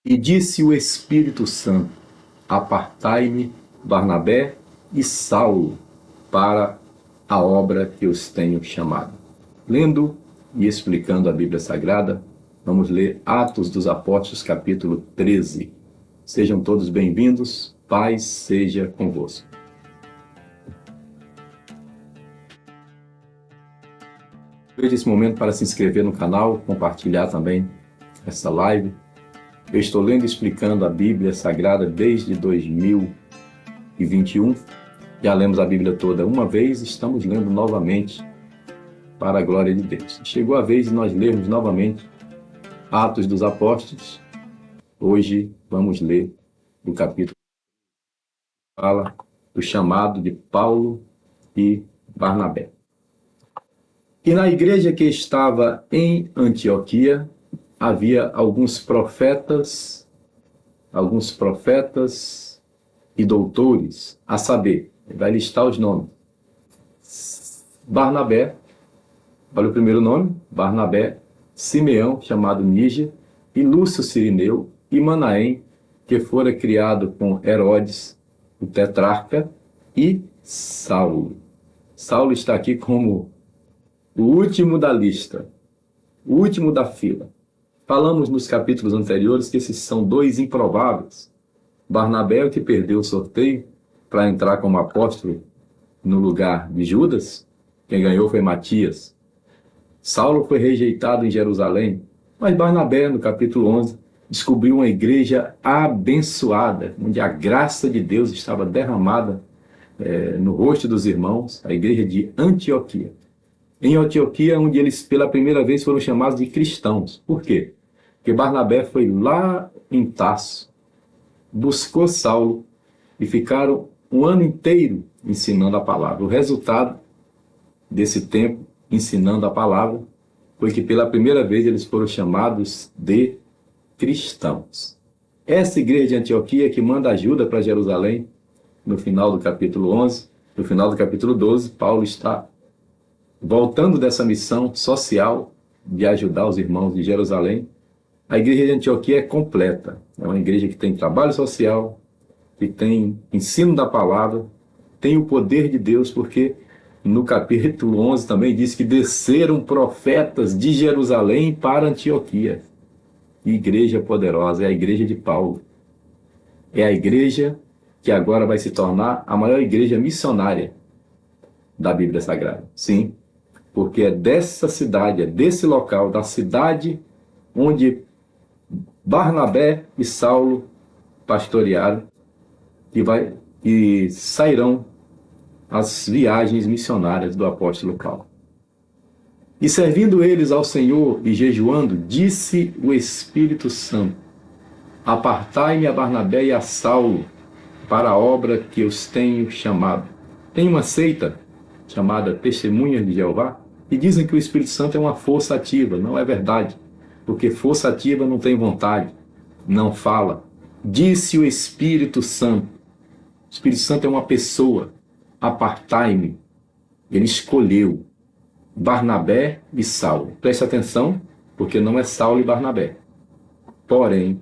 E disse o Espírito Santo: apartai-me Barnabé e Saulo para a obra que os tenho chamado. Lendo e explicando a Bíblia Sagrada, vamos ler Atos dos Apóstolos, capítulo 13. Sejam todos bem-vindos, paz seja convosco. Aproveite esse momento para se inscrever no canal, compartilhar também essa live. Eu estou lendo e explicando a Bíblia Sagrada desde 2021. Já lemos a Bíblia toda uma vez, estamos lendo novamente para a glória de Deus. Chegou a vez de nós lermos novamente Atos dos Apóstolos. Hoje vamos ler o capítulo que fala do chamado de Paulo e Barnabé. E na igreja que estava em Antioquia, havia alguns profetas e doutores, a saber, ele vai listar os nomes. Barnabé, olha o primeiro nome, Barnabé, Simeão, chamado Níger, e Lúcio Cirineu, e Manaém, que fora criado com Herodes, o tetrarca, e Saulo. Saulo está aqui como o último da lista, o último da fila. Falamos nos capítulos anteriores que esses são dois improváveis. Barnabé é o que perdeu o sorteio para entrar como apóstolo no lugar de Judas. Quem ganhou foi Matias. Saulo foi rejeitado em Jerusalém, mas Barnabé, no capítulo 11, descobriu uma igreja abençoada, onde a graça de Deus estava derramada no rosto dos irmãos, a igreja de Antioquia. Em Antioquia, onde eles pela primeira vez foram chamados de cristãos. Por quê? Porque Barnabé foi lá em Tarso, buscou Saulo e ficaram um ano inteiro ensinando a palavra. O resultado desse tempo ensinando a palavra foi que pela primeira vez eles foram chamados de cristãos. Essa igreja de Antioquia que manda ajuda para Jerusalém, no final do capítulo 11, no final do capítulo 12, Paulo está voltando dessa missão social de ajudar os irmãos de Jerusalém. A igreja de Antioquia é completa. É uma igreja que tem trabalho social, que tem ensino da palavra, tem o poder de Deus, porque no capítulo 11 também diz que desceram profetas de Jerusalém para Antioquia. Igreja poderosa, é a igreja de Paulo. É a igreja que agora vai se tornar a maior igreja missionária da Bíblia Sagrada. Sim, porque é dessa cidade, é desse local, da cidade onde Barnabé e Saulo pastorearam, e sairão as viagens missionárias do apóstolo Paulo. E servindo eles ao Senhor e jejuando, disse o Espírito Santo: apartai-me a Barnabé e a Saulo para a obra que os tenho chamado. Tem uma seita chamada Testemunhas de Jeová, e dizem que o Espírito Santo é uma força ativa. Não é verdade, porque força ativa não tem vontade, não fala. Disse o Espírito Santo. O Espírito Santo é uma pessoa. Apartai-me. Ele escolheu Barnabé e Saulo. Preste atenção, porque não é Saulo e Barnabé. Porém,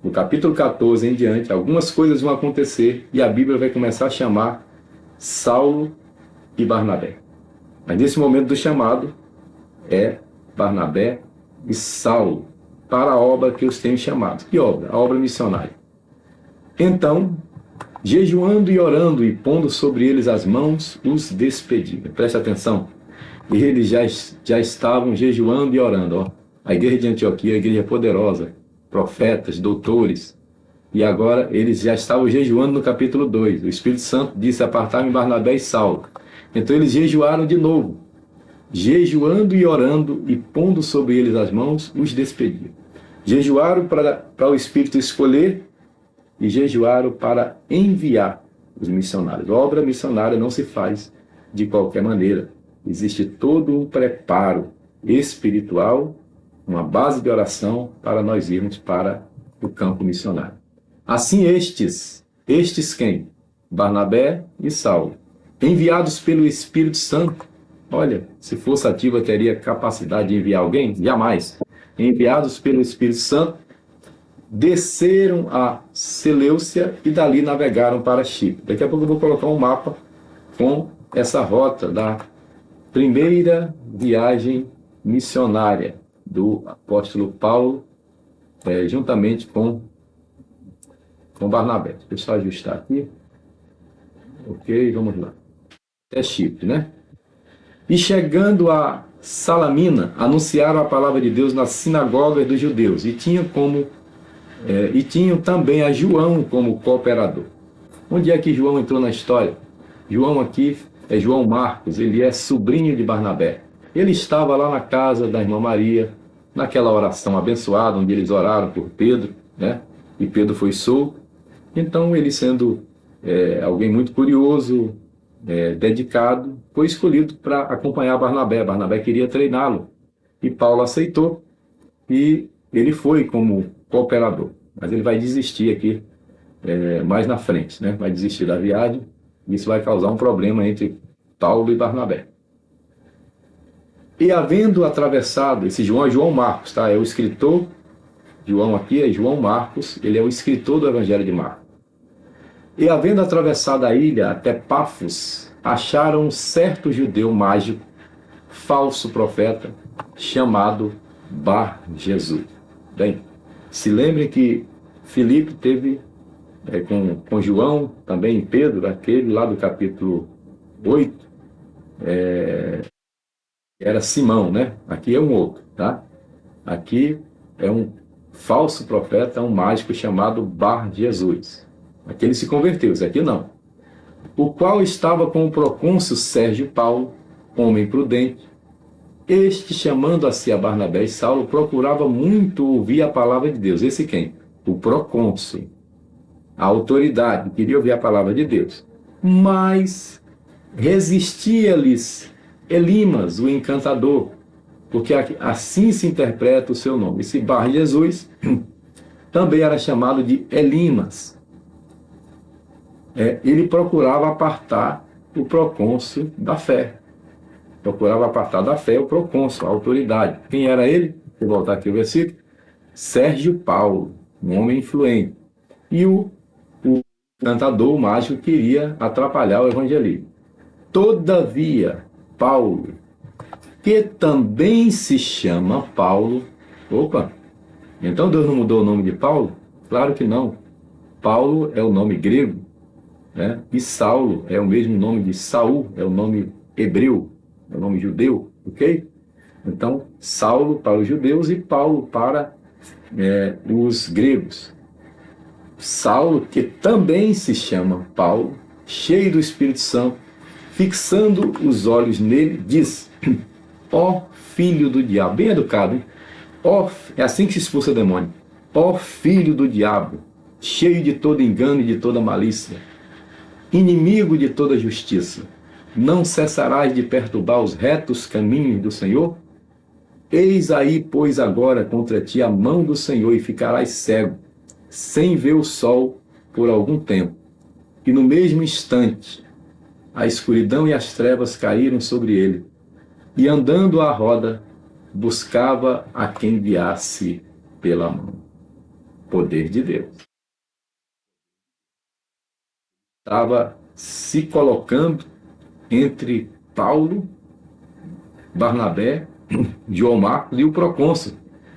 no capítulo 14 em diante, algumas coisas vão acontecer e a Bíblia vai começar a chamar Saulo e Barnabé. Mas nesse momento do chamado é Barnabé e Saulo para a obra que os tenho chamado. Que obra? A obra missionária. Então, jejuando e orando e pondo sobre eles as mãos, os despediram. Preste atenção. Eles já estavam jejuando e orando. Ó. A igreja de Antioquia é uma igreja poderosa. Profetas, doutores. E agora eles já estavam jejuando no capítulo 2. O Espírito Santo disse: apartai-me Barnabé e Saulo. Então eles jejuaram de novo. Jejuando e orando e pondo sobre eles as mãos, os despediram. Jejuaram para o Espírito escolher e jejuaram para enviar os missionários. A obra missionária não se faz de qualquer maneira. Existe todo um preparo espiritual, uma base de oração para nós irmos para o campo missionário. Assim estes quem? Barnabé e Saulo, enviados pelo Espírito Santo. Olha, se fosse ativa, teria capacidade de enviar alguém? Jamais. Enviados pelo Espírito Santo, desceram a Seleucia e dali navegaram para Chipre. Daqui a pouco eu vou colocar um mapa com essa rota da primeira viagem missionária do apóstolo Paulo, juntamente com Barnabé. Deixa eu ajustar aqui. Ok, vamos lá. É Chipre, né? E chegando a Salamina, anunciaram a palavra de Deus nas sinagogas dos judeus e tinham também a João como cooperador. Onde é que João entrou na história? João aqui é João Marcos, ele é sobrinho de Barnabé. Ele estava lá na casa da irmã Maria, naquela oração abençoada, onde eles oraram por Pedro, né? E Pedro foi solto. Então, ele sendo alguém muito curioso, dedicado, foi escolhido para acompanhar Barnabé. Barnabé queria treiná-lo. E Paulo aceitou e ele foi como cooperador. Mas ele vai desistir aqui mais na frente, né? Vai desistir da viagem. Isso vai causar um problema entre Paulo e Barnabé. E havendo atravessado, esse João é João Marcos, tá? É o escritor, João aqui é João Marcos, ele é o escritor do Evangelho de Marcos. E havendo atravessado a ilha até Pafos, acharam um certo judeu mágico, falso profeta, chamado Bar Jesus. Bem, se lembrem que Filipe teve com João, também Pedro, aquele lá do capítulo 8, era Simão, né? Aqui é um outro, tá? Aqui é um falso profeta, um mágico chamado Bar Jesus. Aqui ele se converteu, esse aqui não. O qual estava com o procônsul Sérgio Paulo, homem prudente. Este, chamando a si a Barnabé e Saulo, procurava muito ouvir a palavra de Deus. Esse quem? O procônsul. A autoridade queria ouvir a palavra de Deus. Mas resistia-lhes Elimas, o encantador, porque assim se interpreta o seu nome. Esse Bar Jesus também era chamado de Elimas. Ele procurava apartar o procônsul da fé. Procurava apartar da fé o procônsul, a autoridade. Quem era ele? Vou voltar aqui ao versículo. Sérgio Paulo, um homem influente. E o encantador, o mágico, queria atrapalhar o evangelismo. Todavia, Paulo, que também se chama Paulo... Opa! Então Deus não mudou o nome de Paulo? Claro que não. Paulo é o nome grego, né? E Saulo é o mesmo nome de Saul, é o nome hebreu, é o nome judeu, ok? Então, Saulo para os judeus e Paulo para os gregos. Saulo, que também se chama Paulo, cheio do Espírito Santo, fixando os olhos nele, diz: ó filho do diabo, bem educado, hein? É assim que se expulsa demônio. Ó filho do diabo, cheio de todo engano e de toda malícia, inimigo de toda justiça, não cessarás de perturbar os retos caminhos do Senhor? Eis aí, pois, agora contra ti a mão do Senhor, e ficarás cego, sem ver o sol por algum tempo. E no mesmo instante, a escuridão e as trevas caíram sobre ele, e andando à roda, buscava a quem guiasse pela mão. Poder de Deus. Estava se colocando entre Paulo, Barnabé, João Marcos e o procônsul,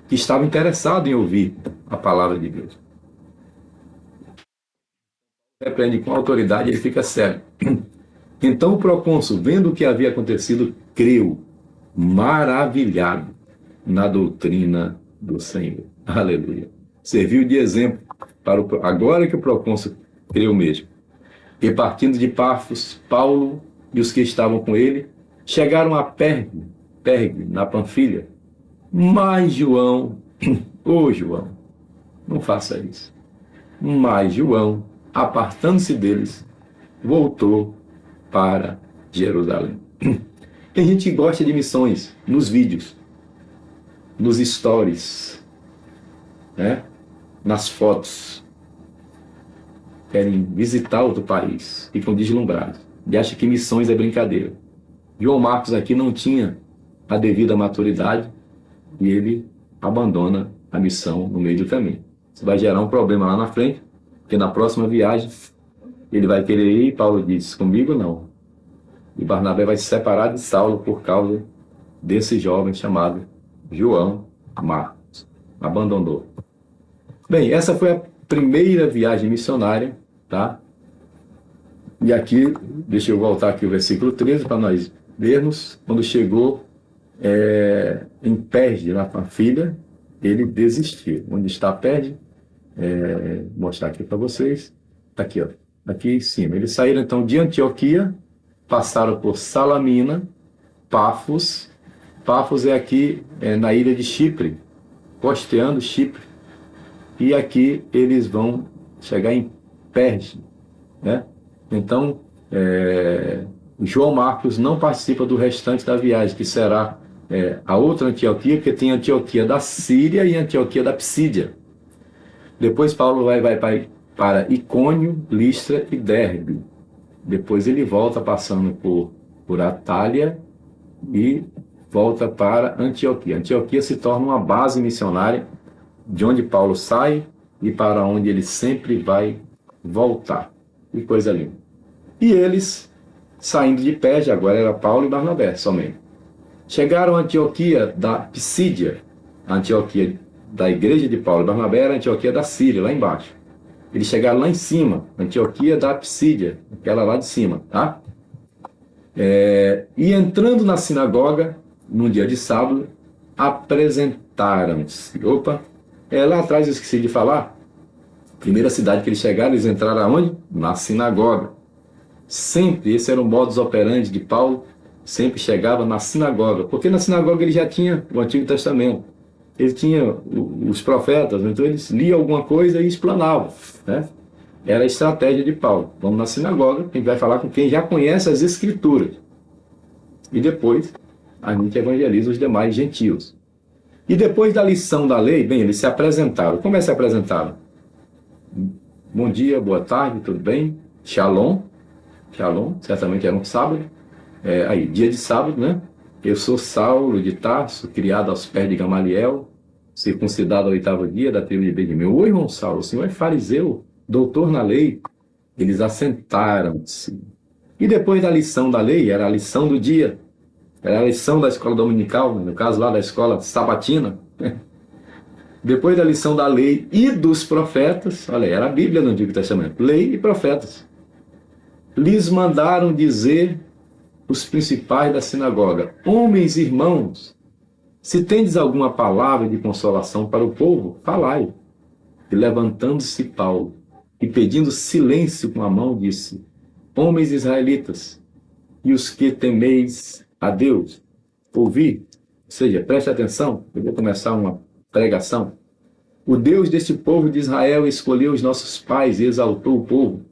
que estava interessado em ouvir a palavra de Deus. Repreende com autoridade, ele fica cego. Então o procônsul, vendo o que havia acontecido, creu, maravilhado na doutrina do Senhor. Aleluia. Serviu de exemplo para agora que o procônsul creu mesmo. E partindo de Pafos, Paulo e os que estavam com ele chegaram a Pergue, na Panfilha. Mas João, João, não faça isso. Mas João, apartando-se deles, voltou para Jerusalém. Tem gente que gosta de missões nos vídeos, nos stories, né? Nas fotos. Querem visitar outro país, ficam deslumbrados e acham que missões é brincadeira. João Marcos aqui não tinha a devida maturidade e ele abandona a missão no meio do caminho. Isso vai gerar um problema lá na frente, porque na próxima viagem ele vai querer ir e Paulo diz, comigo não. E Barnabé vai se separar de Saulo por causa desse jovem chamado João Marcos. Abandonou. Bem, essa foi a primeira viagem missionária, tá? E aqui, deixa eu voltar aqui o versículo 13 para nós vermos. Quando chegou em Perge, lá com a filha, ele desistiu. Onde está Perge? Vou mostrar aqui para vocês. Está aqui, ó. Aqui em cima. Eles saíram então de Antioquia, passaram por Salamina, Pafos. Pafos é aqui na ilha de Chipre, costeando Chipre. E aqui eles vão chegar em Perge, né? Então, João Marcos não participa do restante da viagem, que será a outra Antioquia, que tem Antioquia da Síria e Antioquia da Psídia. Depois Paulo vai para Icônio, Listra e Derbe. Depois ele volta passando por Atália e volta para Antioquia. Antioquia se torna uma base missionária de onde Paulo sai e para onde ele sempre vai voltar. Que coisa linda. E eles, saindo de Perge, agora era Paulo e Barnabé somente, chegaram a Antioquia da Psídia. A Antioquia da igreja de Paulo e Barnabé era a Antioquia da Síria, lá embaixo. Eles chegaram lá em cima, Antioquia da Psídia, aquela lá de cima, tá? E entrando na sinagoga, num dia de sábado, apresentaram-se. Opa, lá atrás eu esqueci de falar. Primeira cidade que eles chegaram, eles entraram aonde? Na sinagoga. Sempre, esse era o modus operandi de Paulo, sempre chegava na sinagoga, porque na sinagoga ele já tinha o Antigo Testamento, ele tinha os profetas, então eles liam alguma coisa e explanavam, né? Era a estratégia de Paulo. Vamos na sinagoga, a gente vai falar com quem já conhece as Escrituras, e depois a gente evangeliza os demais gentios. E depois da lição da lei, bem, eles se apresentaram. Como se apresentaram? Bom dia, boa tarde, tudo bem? Shalom. Shalom, certamente era um sábado, dia de sábado, né? Eu sou Saulo de Tarso, criado aos pés de Gamaliel, circuncidado ao 8º dia da tribo de Benjamim. Oi, irmão Saulo, o senhor é fariseu, doutor na lei. Eles assentaram-se. E depois da lição da lei, era a lição do dia, era a lição da escola dominical, no caso lá da escola sabatina. Depois da lição da lei e dos profetas, olha, era a Bíblia no Antigo Testamento, lei e profetas. Lhes mandaram dizer os principais da sinagoga: homens e irmãos, se tendes alguma palavra de consolação para o povo, falai. E levantando-se Paulo e pedindo silêncio com a mão, disse: homens israelitas, e os que temeis a Deus, ouvi, ou seja, preste atenção, eu vou começar uma pregação. O Deus deste povo de Israel escolheu os nossos pais e exaltou o povo,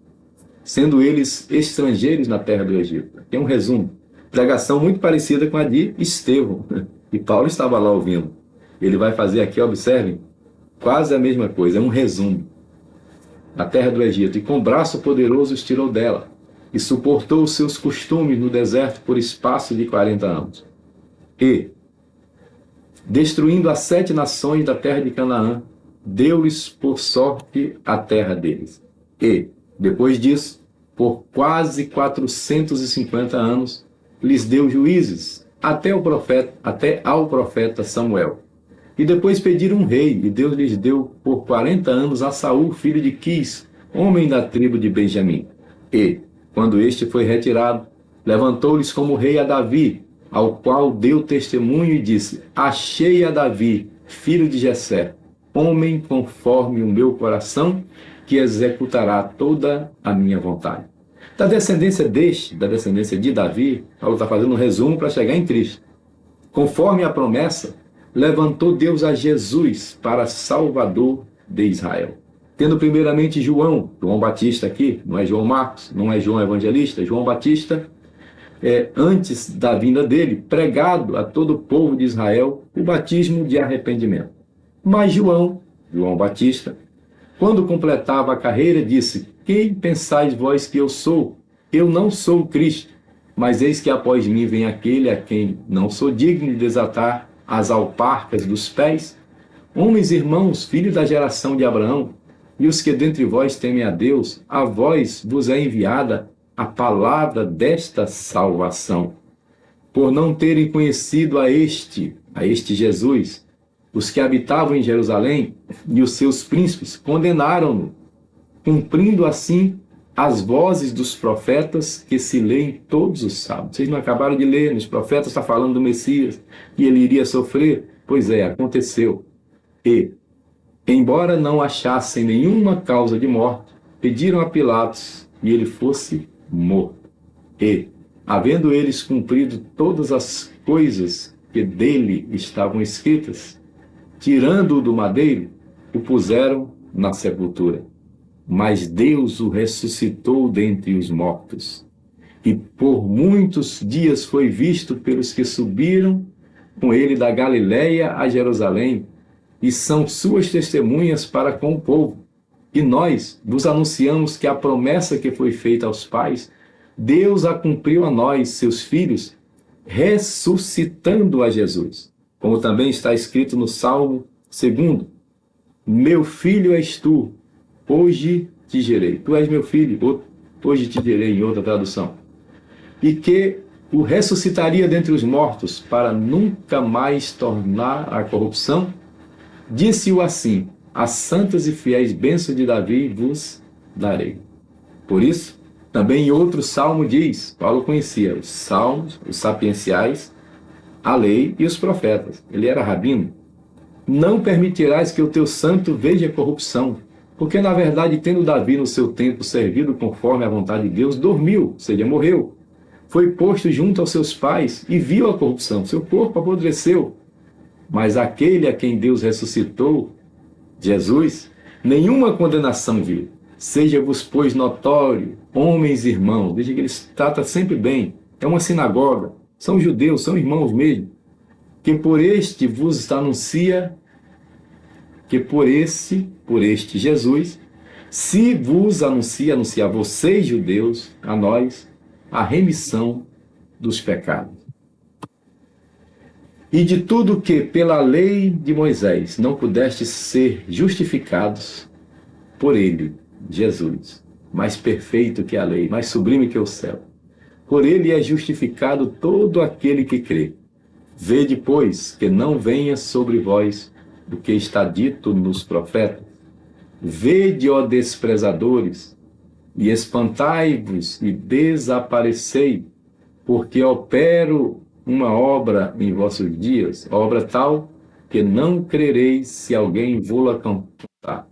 sendo eles estrangeiros na terra do Egito. Aqui é um resumo. Pregação muito parecida com a de Estevão. E Paulo estava lá ouvindo. Ele vai fazer aqui, observem, quase a mesma coisa, é um resumo. Na terra do Egito. E com braço poderoso os tirou dela. E suportou os seus costumes no deserto por espaço de 40 anos. E, destruindo as 7 nações da terra de Canaã, deu-lhes por sorte a terra deles. E, depois disso, por quase 450 anos, lhes deu juízes, até ao profeta Samuel. E depois pediram um rei, e Deus lhes deu por 40 anos a Saul, filho de Quis, homem da tribo de Benjamim. E, quando este foi retirado, levantou-lhes como rei a Davi, ao qual deu testemunho e disse: achei a Davi, filho de Jessé, homem conforme o meu coração, que executará toda a minha vontade. Da descendência de Davi, Paulo está fazendo um resumo para chegar em Cristo. Conforme a promessa, levantou Deus a Jesus para Salvador de Israel. Tendo primeiramente João Batista aqui, não é João Marcos, não é João Evangelista, João Batista, antes da vinda dele, pregado a todo o povo de Israel o batismo de arrependimento. Mas João Batista, quando completava a carreira, disse: quem pensais vós que eu sou? Eu não sou o Cristo, mas eis que após mim vem aquele a quem não sou digno de desatar as alparcas dos pés. Homens e irmãos, filhos da geração de Abraão, e os que dentre vós temem a Deus, a vós vos é enviada a palavra desta salvação. Por não terem conhecido a este Jesus, os que habitavam em Jerusalém e os seus príncipes condenaram-no, cumprindo assim as vozes dos profetas que se leem todos os sábados. Vocês não acabaram de ler, nos profetas está falando do Messias, e ele iria sofrer? Pois é, aconteceu. E, embora não achassem nenhuma causa de morte, pediram a Pilatos e ele fosse morto. E, havendo eles cumprido todas as coisas que dele estavam escritas, tirando-o do madeiro, o puseram na sepultura. Mas Deus o ressuscitou dentre os mortos. E por muitos dias foi visto pelos que subiram com ele da Galiléia a Jerusalém, e são suas testemunhas para com o povo. E nós vos anunciamos que a promessa que foi feita aos pais, Deus a cumpriu a nós, seus filhos, ressuscitando a Jesus. Como também está escrito no Salmo 2: Meu filho és tu, hoje te gerei. Tu és meu filho, hoje te gerei, em outra tradução. E que o ressuscitaria dentre os mortos, para nunca mais tornar a corrupção. Disse-o assim: as santas e fiéis bênçãos de Davi vos darei. Por isso, também em outro salmo diz, Paulo conhecia os salmos, os sapienciais, a lei e os profetas. Ele era rabino. Não permitirás que o teu santo veja corrupção, porque na verdade, tendo Davi no seu tempo servido conforme a vontade de Deus, dormiu, ou seja, morreu. Foi posto junto aos seus pais e viu a corrupção. Seu corpo apodreceu. Mas aquele a quem Deus ressuscitou, Jesus, nenhuma condenação viu. Seja-vos, pois, notório, homens e irmãos. Veja que ele trata sempre bem. É uma sinagoga. São judeus, são irmãos mesmo. Que por este vos anuncia, que por este Jesus, se vos anuncia a vocês, judeus, a nós, a remissão dos pecados. E de tudo que pela lei de Moisés não pudestes ser justificados por ele, Jesus, mais perfeito que a lei, mais sublime que o céu. Por ele é justificado todo aquele que crê. Vede, pois, que não venha sobre vós o que está dito nos profetas. Vede, ó desprezadores, e espantai-vos e desaparecei, porque opero uma obra em vossos dias, obra tal que não crereis se alguém vô-la contar.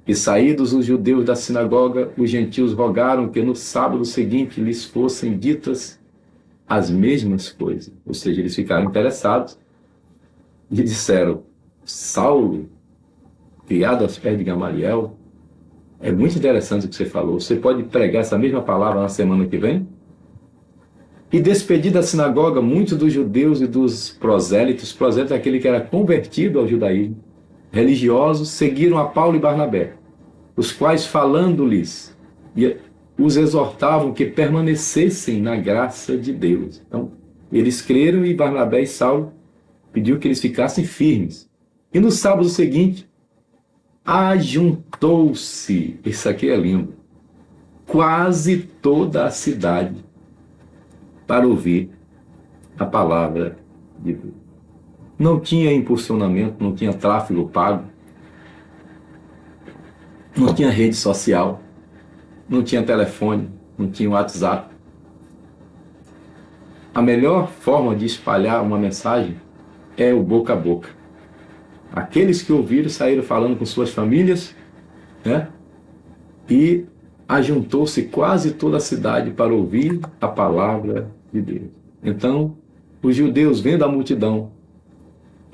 E saídos os judeus da sinagoga, os gentios rogaram que no sábado seguinte lhes fossem ditas as mesmas coisas. Ou seja, eles ficaram interessados e disseram: Saulo, criado aos pés de Gamaliel, é muito interessante o que você falou. Você pode pregar essa mesma palavra na semana que vem? E despedido da sinagoga, muitos dos judeus e dos prosélitos é aquele que era convertido ao judaísmo, religiosos, seguiram a Paulo e Barnabé, os quais, falando-lhes, os exortavam que permanecessem na graça de Deus. Então, eles creram, e Barnabé e Saulo pediu que eles ficassem firmes. E no sábado seguinte, ajuntou-se, isso aqui é lindo, quase toda a cidade para ouvir a palavra de Deus. Não tinha impulsionamento, não tinha tráfego pago, não tinha rede social, não tinha telefone, não tinha WhatsApp. A melhor forma de espalhar uma mensagem é o boca a boca. Aqueles que ouviram saíram falando com suas famílias, né? E ajuntou-se quase toda a cidade para ouvir a palavra de Deus. Então, os judeus, vendo a multidão,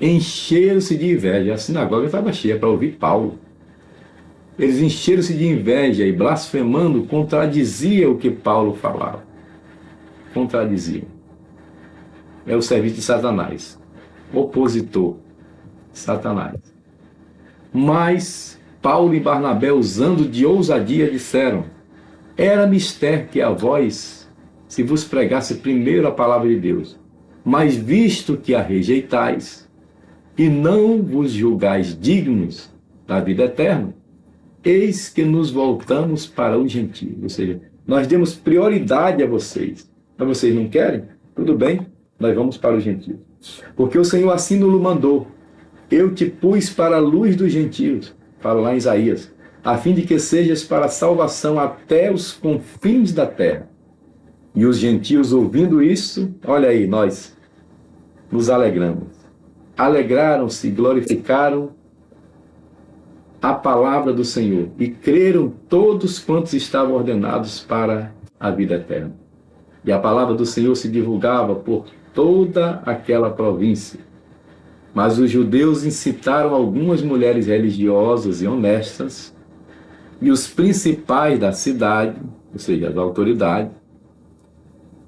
encheram-se de inveja. A sinagoga estava cheia para ouvir Paulo. Eles encheram-se de inveja e, blasfemando, contradiziam o que Paulo falava. Contradiziam. É o serviço de Satanás. Opositor. Satanás. Mas Paulo e Barnabé, usando de ousadia, disseram: era mister que a vós se vos pregasse primeiro a palavra de Deus, mas visto que a rejeitais e não vos julgais dignos da vida eterna, eis que nos voltamos para os gentios. Ou seja, nós demos prioridade a vocês. Mas vocês não querem? Tudo bem, nós vamos para os gentios. Porque o Senhor assim nos mandou. Eu te pus para a luz dos gentios, fala lá em Isaías, a fim de que sejas para a salvação até os confins da terra. E os gentios, ouvindo isso, olha aí, nós nos alegramos. Alegraram-se e glorificaram a palavra do Senhor, e creram todos quantos estavam ordenados para a vida eterna. E a palavra do Senhor se divulgava por toda aquela província. Mas os judeus incitaram algumas mulheres religiosas e honestas, e os principais da cidade, ou seja, as autoridades,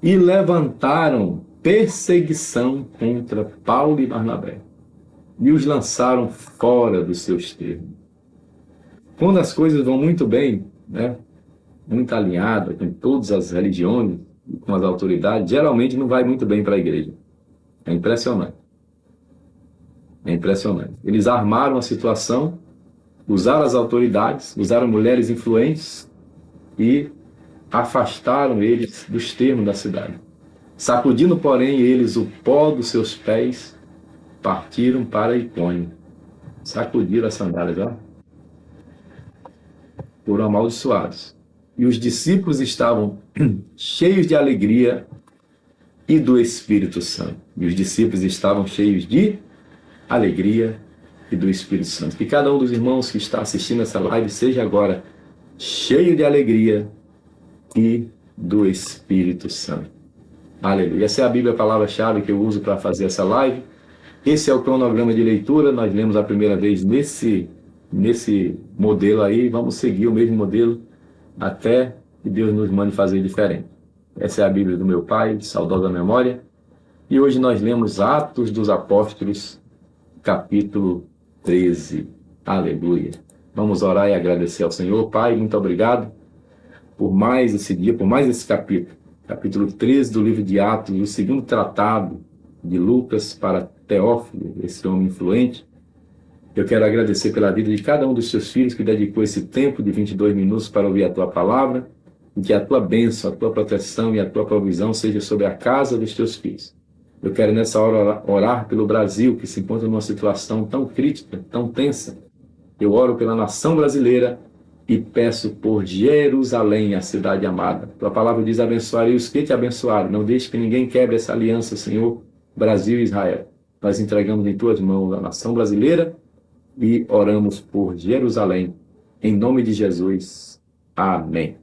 e levantaram perseguição contra Paulo e Barnabé, e os lançaram fora dos seus termos. Quando as coisas vão muito bem, né, muito alinhadas com todas as religiões, com as autoridades, geralmente não vai muito bem para a igreja. É impressionante. É impressionante. Eles armaram a situação, usaram as autoridades, usaram mulheres influentes e afastaram eles dos termos da cidade. Sacudindo, porém, eles o pó dos seus pés, partiram para Icônio. Sacudiram as sandálias, ó. Foram amaldiçoados. E os discípulos estavam cheios de alegria e do Espírito Santo. E os discípulos estavam cheios de alegria e do Espírito Santo. Que cada um dos irmãos que está assistindo essa live seja agora cheio de alegria e do Espírito Santo. Aleluia. Essa é a Bíblia, a palavra-chave que eu uso para fazer essa live. Esse é o cronograma de leitura. Nós lemos a primeira vez nesse modelo aí. Vamos seguir o mesmo modelo até que Deus nos mande fazer diferente. Essa é a Bíblia do meu pai, de saudosa memória. E hoje nós lemos Atos dos Apóstolos, capítulo 13. Aleluia. Vamos orar e agradecer ao Senhor. Pai, muito obrigado por mais esse dia, por mais esse capítulo. Capítulo 13 do livro de Atos, o segundo tratado de Lucas para Teófilo, esse homem influente. Eu quero agradecer pela vida de cada um dos seus filhos que dedicou esse tempo de 22 minutos para ouvir a tua palavra, e que a tua bênção, a tua proteção e a tua provisão seja sobre a casa dos teus filhos. Eu quero nessa hora orar pelo Brasil, que se encontra numa situação tão crítica, tão tensa. Eu oro pela nação brasileira e peço por Jerusalém, a cidade amada. Tua palavra diz: abençoarei os que te abençoaram. Não deixe que ninguém quebre essa aliança, Senhor, Brasil e Israel. Nós entregamos em tuas mãos a nação brasileira e oramos por Jerusalém. Em nome de Jesus. Amém.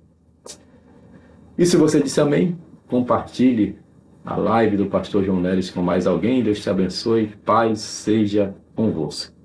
E se você disse amém, compartilhe a live do pastor João Neres com mais alguém. Deus te abençoe. Paz seja convosco.